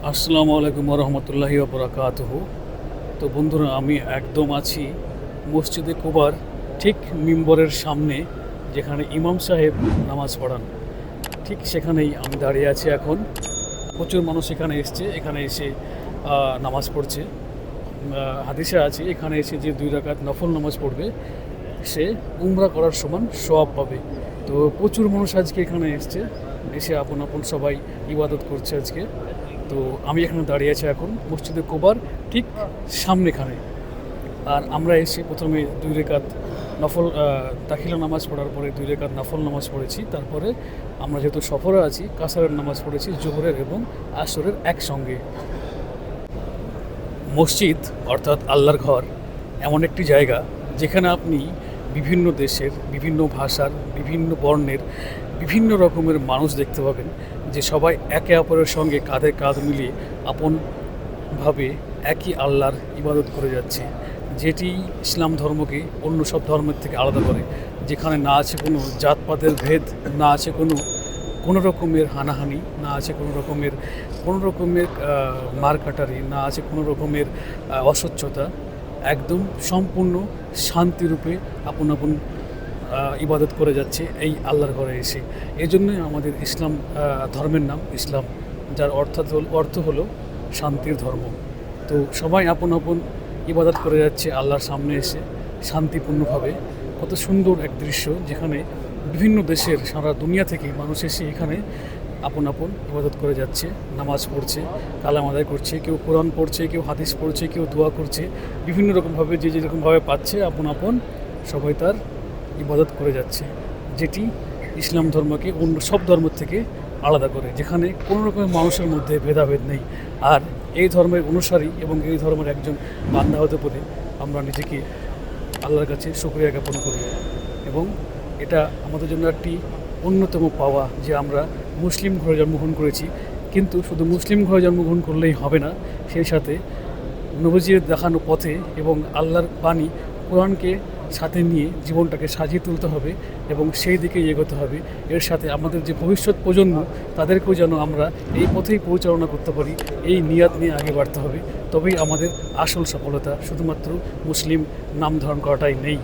আসসালামু আলাইকুম রহমতুল্লাহি বারাকাতুহু। তো বন্ধুরা, আমি একদম আছি মসজিদে কুবার ঠিক মিম্বরের সামনে, যেখানে ইমাম সাহেব নামাজ পড়ান। ঠিক সেখানেই আমি দাঁড়িয়ে আছি এখন। প্রচুর মানুষ এখানে এসছে, এখানে এসে নামাজ পড়ছে। হাদিসে আছে এখানে এসে যে 2 রাকাত নফল নামাজ পড়বে সে উমরা করার সমান সওয়াব পাবে। তো প্রচুর মানুষ আজকে এখানে এসছে, এসে আপন আপন সবাই ইবাদত করছে আজকে। তো আমি এখানে দাঁড়িয়ে আছি এখন মসজিদে কুবার ঠিক সামনেখানে। আর আমরা এসে প্রথমে 2 রাকাত নফল দাখিলা নামাজ পড়ার পরে 2 রাকাত নফল নামাজ পড়েছি। তারপরে আমরা যেহেতু সফরে আছি, কাসারের নামাজ পড়েছি জোহরের এবং আসরের একসঙ্গে। মসজিদ অর্থাৎ আল্লাহর ঘর এমন একটি জায়গা যেখানে আপনি বিভিন্ন দেশের, বিভিন্ন ভাষার, বিভিন্ন বর্ণের, বিভিন্ন রকমের মানুষ দেখতে পাবেন, যে সবাই একে অপরের সঙ্গে কাঁধে কাঁধ মিলিয়ে আপনভাবে একই আল্লাহর ইবাদত করে যাচ্ছে, যেটি ইসলাম ধর্মকে অন্য সব ধর্মের থেকে আলাদা করে। যেখানে না আছে কোনো জাতপাতের ভেদ, না আছে কোনো রকমের হানাহানি, না আছে কোনো রকমের মারকাটারি, না আছে কোনো রকমের অস্বচ্ছতা। একদম সম্পূর্ণ শান্তিরূপে আপন আপন ইবাদত করে যাচ্ছে এই আল্লাহর ঘরে এসে। এই জন্যই আমাদের ইসলাম ধর্মের নাম ইসলাম, যার অর্থ হলো শান্তির ধর্ম। তো সবাই আপন আপন ইবাদত করে যাচ্ছে আল্লাহর সামনে এসে শান্তিপূর্ণভাবে। কত সুন্দর এক দৃশ্য, যেখানে বিভিন্ন দেশের, সারা দুনিয়া থেকে মানুষ এসে এখানে আপন আপন ইবাদত করে যাচ্ছে, নামাজ পড়ছে, কালাম আদায় করছে, কেউ কোরআন পড়ছে, কেউ হাদিস পড়ছে, কেউ দোয়া করছে। বিভিন্ন রকমভাবে যে যেরকমভাবে পাচ্ছে আপন আপন সবাই তার ইবাদত করে যাচ্ছে, যেটি ইসলাম ধর্মকে অন্য সব ধর্ম থেকে আলাদা করে, যেখানে কোনো রকমের মানুষের মধ্যে ভেদাভেদ নেই। আর এই ধর্মের অনুসারী এবং এই ধর্মের একজন বান্দা হতে পেরে আমরা নিজেকে আল্লাহর কাছে শুকরিয়া জ্ঞাপন করি। এবং এটা আমাদের জন্য একটি অন্যতম পাওয়া যে আমরা মুসলিম ঘরে জন্মগ্রহণ করেছি। কিন্তু শুধু মুসলিম ঘরে জন্মগ্রহণ করলেই হবে না, সেই সাথে নবীজির দেখানো পথে এবং আল্লাহর বাণী কোরআনকে সাথে নিয়ে জীবনটাকে সাজিয়ে তুলতে হবে এবং সেই দিকেই এগোতে হবে। এর সাথে আমাদের যে ভবিষ্যৎ প্রজন্ম, তাদেরকেও যেন আমরা এই পথেই পরিচালনা করতে পারি, এই নিয়াত নিয়ে আগে বাড়তে হবে। তবেই আমাদের আসল সফলতা। শুধুমাত্র মুসলিম নাম ধারণ করাটাই নেই।